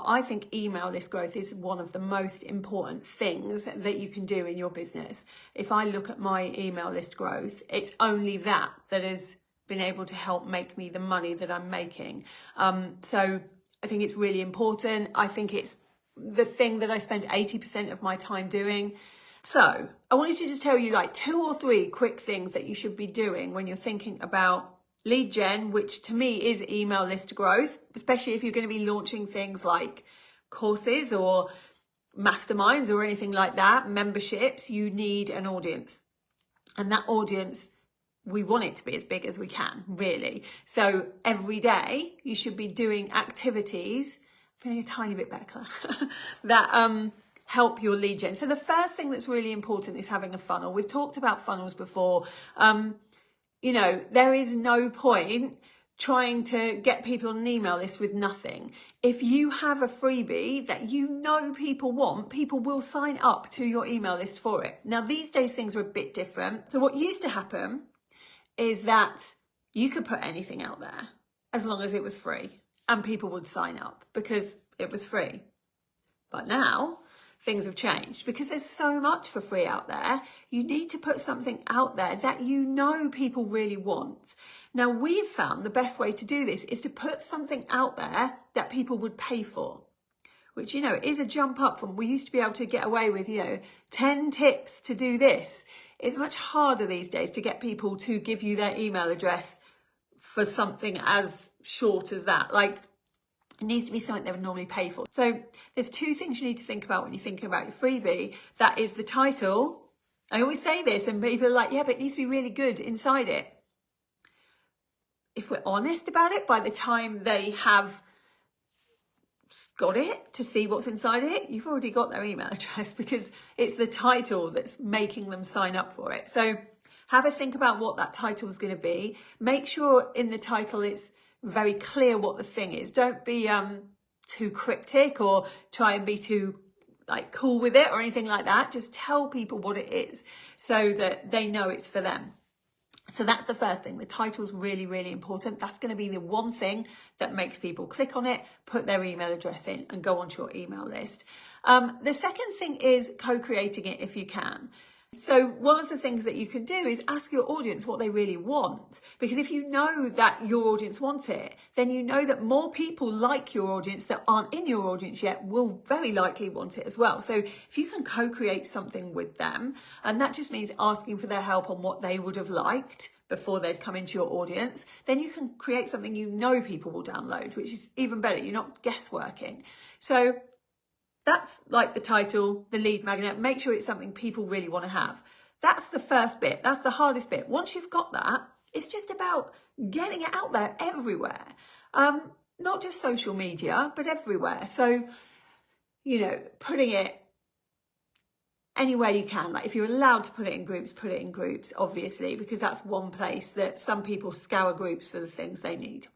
I think email list growth is one of the most important things that you can do in your business. If I look at my email list growth, it's only that has been able to help make me the money that I'm making. So I think it's really important. I think it's the thing that I spend 80% of my time doing. So I wanted to just tell you like 2 or 3 quick things that you should be doing when you're thinking about lead gen, which to me is email list growth, especially if you're going to be launching things like courses or masterminds or anything like that, memberships. You need an audience, and that audience, we want it to be as big as we can, really. So every day you should be doing activities, feeling a tiny bit better, that help your lead gen. So the first thing that's really important is having a funnel. We've talked about funnels before. You know, there is no point trying to get people on an email list with nothing. If you have a freebie that you know people want, people will sign up to your email list for it. Now, these days, things are a bit different. So what used to happen is that you could put anything out there as long as it was free and people would sign up because it was free. But now things have changed because there's so much for free out there. You need to put something out there that you know people really want. Now, we've found the best way to do this is to put something out there that people would pay for, which, you know, is a jump up from, we used to be able to get away with, 10 tips to do this. It's much harder these days to get people to give you their email address for something as short as that. Like, it needs to be something they would normally pay for. So there's 2 things you need to think about when you're thinking about your freebie. That is the title. I always say this and people are like, yeah, but it needs to be really good inside it. If we're honest about it, by the time they have got it to see what's inside it, you've already got their email address because it's the title that's making them sign up for it. So have a think about what that title is going to be. Make sure in the title it's very clear what the thing is. Don't be too cryptic or try and be too cool with it or anything like that. Just tell people what it is so that they know it's for them. So that's the first thing. The title's really, really important. That's going to be the one thing that makes people click on it, put their email address in and go onto your email list. The second thing is co-creating it if you can. So one of the things that you can do is ask your audience what they really want. Because if you know that your audience wants it, then you know that more people like your audience that aren't in your audience yet will very likely want it as well. So if you can co-create something with them, and that just means asking for their help on what they would have liked before they'd come into your audience, then you can create something you know people will download, which is even better. You're not guessworking. So that's like the title, the lead magnet. Make sure it's something people really want to have. That's the first bit. That's the hardest bit. Once you've got that, it's just about getting it out there everywhere. Not just social media, but everywhere. So, putting it anywhere you can. Like if you're allowed to put it in groups, obviously, because that's one place that some people scour groups for the things they need.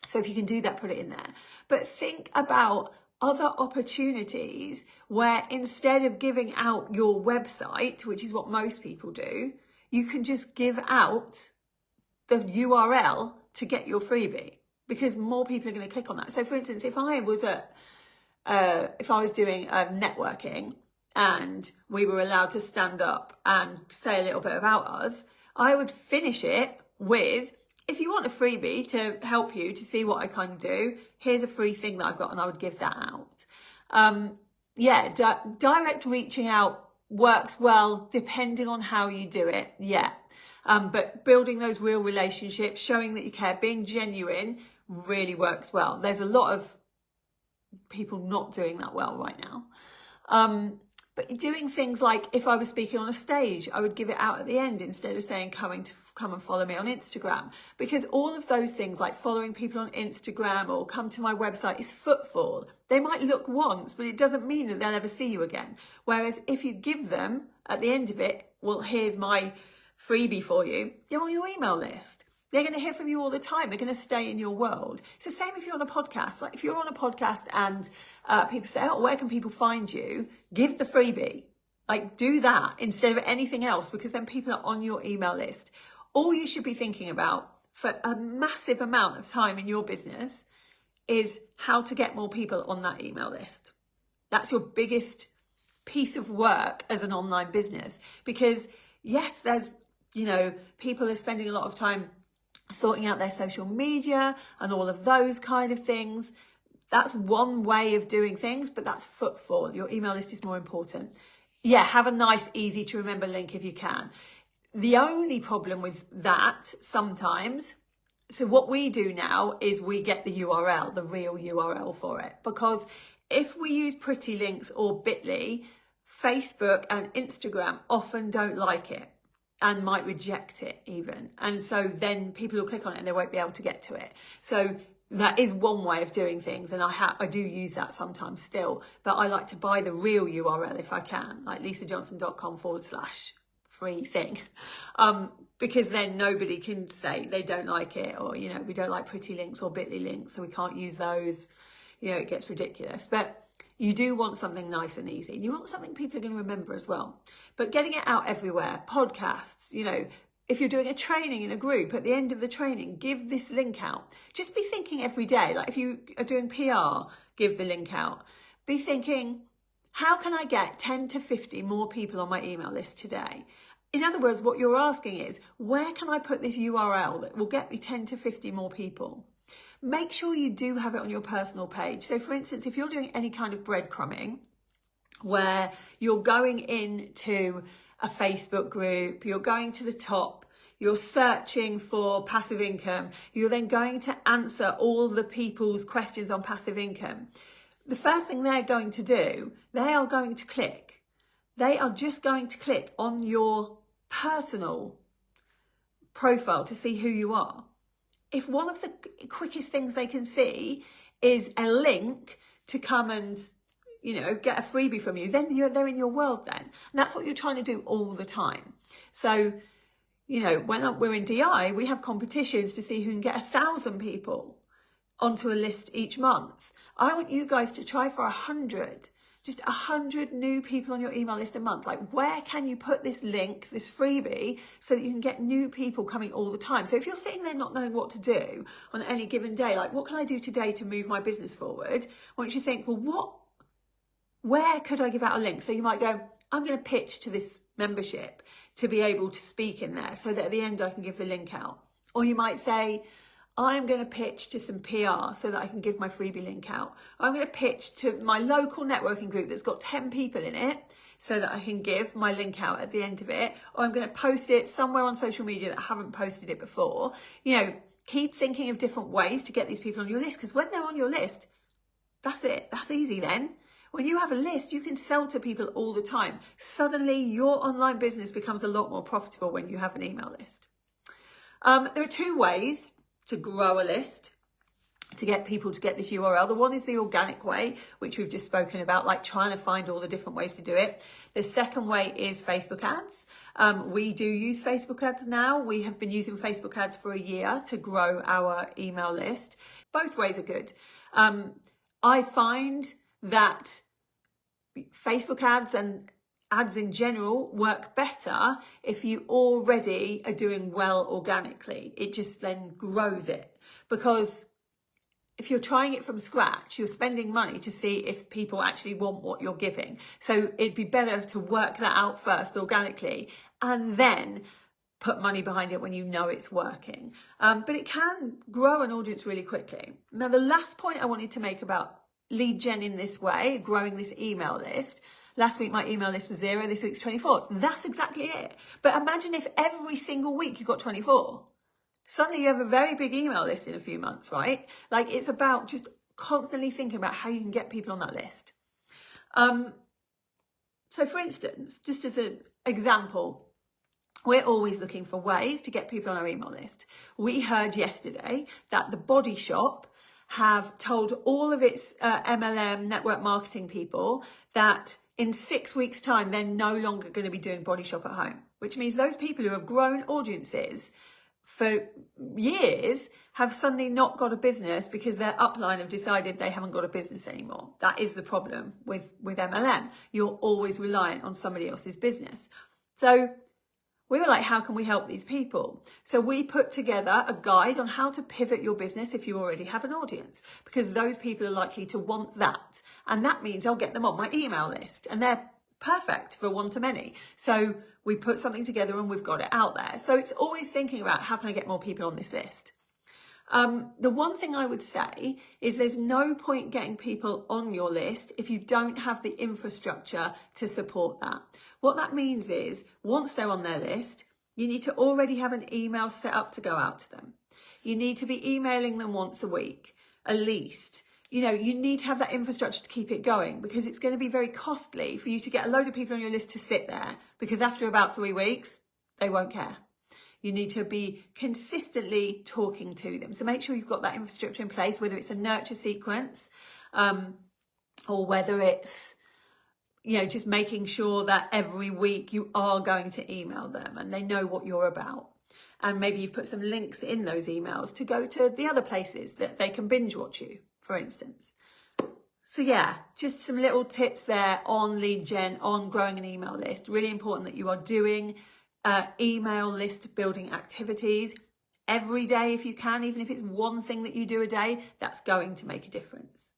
So if you can do that, put it in there. But think about other opportunities where instead of giving out your website, which is what most people do, you can just give out the URL to get your freebie because more people are going to click on that. So for instance, if I was doing networking and we were allowed to stand up and say a little bit about us, I would finish it with, if you want a freebie to help you to see what I kind of do, here's a free thing that I've got, and I would give that out. Direct reaching out works well depending on how you do it, but building those real relationships, showing that you care, being genuine really works well. There's a lot of people not doing that well right now. But doing things like, if I was speaking on a stage, I would give it out at the end instead of saying, come and follow me on Instagram. Because all of those things like following people on Instagram or come to my website is footfall. They might look once, but it doesn't mean that they'll ever see you again. Whereas if you give them at the end of it, well, here's my freebie for you, they're on your email list. They're going to hear from you all the time. They're going to stay in your world. It's the same if you're on a podcast. Like if you're on a podcast and people say, oh, where can people find you? Give the freebie. Like do that instead of anything else, because then people are on your email list. All you should be thinking about for a massive amount of time in your business is how to get more people on that email list. That's your biggest piece of work as an online business, because yes, there's, people are spending a lot of time sorting out their social media and all of those kind of things. That's one way of doing things, but that's footfall. Your email list is more important. Yeah, have a nice, easy to remember link if you can. The only problem with that sometimes, so what we do now is we get the URL, the real URL for it, because if we use pretty links or Bitly, Facebook and Instagram often don't like it and might reject it even. And so then people will click on it and they won't be able to get to it. So that is one way of doing things, and I do use that sometimes still, but I like to buy the real URL if I can, like lisajohnson.com/free thing, because then nobody can say they don't like it, or, we don't like pretty links or Bitly links, so we can't use those. It gets ridiculous. But you do want something nice and easy, and you want something people are going to remember as well. But getting it out everywhere, podcasts, if you're doing a training in a group, at the end of the training, give this link out. Just be thinking every day, like if you are doing PR, give the link out. Be thinking, how can I get 10 to 50 more people on my email list today? In other words, what you're asking is, where can I put this URL that will get me 10 to 50 more people? Make sure you do have it on your personal page. So for instance, if you're doing any kind of breadcrumbing, where you're going into a Facebook group, you're going to the top, you're searching for passive income, you're then going to answer all the people's questions on passive income. The first thing they're going to do, they are going to click. They are just going to click on your personal profile to see who you are. If one of the quickest things they can see is a link to come and get a freebie from you, then they're in your world then. And that's what you're trying to do all the time. So, when we're in DI, we have competitions to see who can get 1,000 people onto a list each month. I want you guys to try for 100, just 100 new people on your email list a month. Like, where can you put this link, this freebie, so that you can get new people coming all the time? So if you're sitting there not knowing what to do on any given day, like, what can I do today to move my business forward? Why don't you think, well, where could I give out a link? So you might go, I'm going to pitch to this membership to be able to speak in there so that at the end I can give the link out. Or you might say, I'm going to pitch to some PR so that I can give my freebie link out. Or I'm going to pitch to my local networking group that's got 10 people in it so that I can give my link out at the end of it. Or I'm going to post it somewhere on social media that I haven't posted it before. Keep thinking of different ways to get these people on your list, because when they're on your list, that's it. That's easy then. When you have a list, you can sell to people all the time. Suddenly, your online business becomes a lot more profitable when you have an email list. There are two ways to grow a list, to get people to get this URL. The one is the organic way, which we've just spoken about, like trying to find all the different ways to do it. The second way is Facebook ads. We do use Facebook ads now. We have been using Facebook ads for a year to grow our email list. Both ways are good. I find that Facebook ads and ads in general work better if you already are doing well organically. It just then grows it, because if you're trying it from scratch, you're spending money to see if people actually want what you're giving. So it'd be better to work that out first organically and then put money behind it when you know it's working. But it can grow an audience really quickly. Now, the last point I wanted to make about lead gen in this way, growing this email list. Last week, my email list was 0. This week's 24. That's exactly it. But imagine if every single week you got 24. Suddenly you have a very big email list in a few months, right? Like, it's about just constantly thinking about how you can get people on that list. So for instance, just as an example, we're always looking for ways to get people on our email list. We heard yesterday that The Body Shop have told all of its MLM network marketing people that in 6 weeks' time, they're no longer going to be doing Body Shop at home, which means those people who have grown audiences for years have suddenly not got a business because their upline have decided they haven't got a business anymore. That is the problem with MLM. You're always reliant on somebody else's business. So we were like, how can we help these people? So we put together a guide on how to pivot your business if you already have an audience, because those people are likely to want that. And that means I'll get them on my email list, and they're perfect for one-to-many. So we put something together and we've got it out there. So it's always thinking about, how can I get more people on this list? The one thing I would say is there's no point getting people on your list if you don't have the infrastructure to support that. What that means is, once they're on their list, you need to already have an email set up to go out to them. You need to be emailing them once a week, at least. You know, you need to have that infrastructure to keep it going, because it's going to be very costly for you to get a load of people on your list to sit there, because after about 3 weeks, they won't care. You need to be consistently talking to them. So make sure you've got that infrastructure in place, whether it's a nurture sequence, or whether it's, you know, just making sure that every week you are going to email them and they know what you're about. And maybe you've put some links in those emails to go to the other places that they can binge watch you, for instance. So yeah, just some little tips there on lead gen, on growing an email list. Really important that you are doing email list building activities every day if you can. Even if it's one thing that you do a day, that's going to make a difference.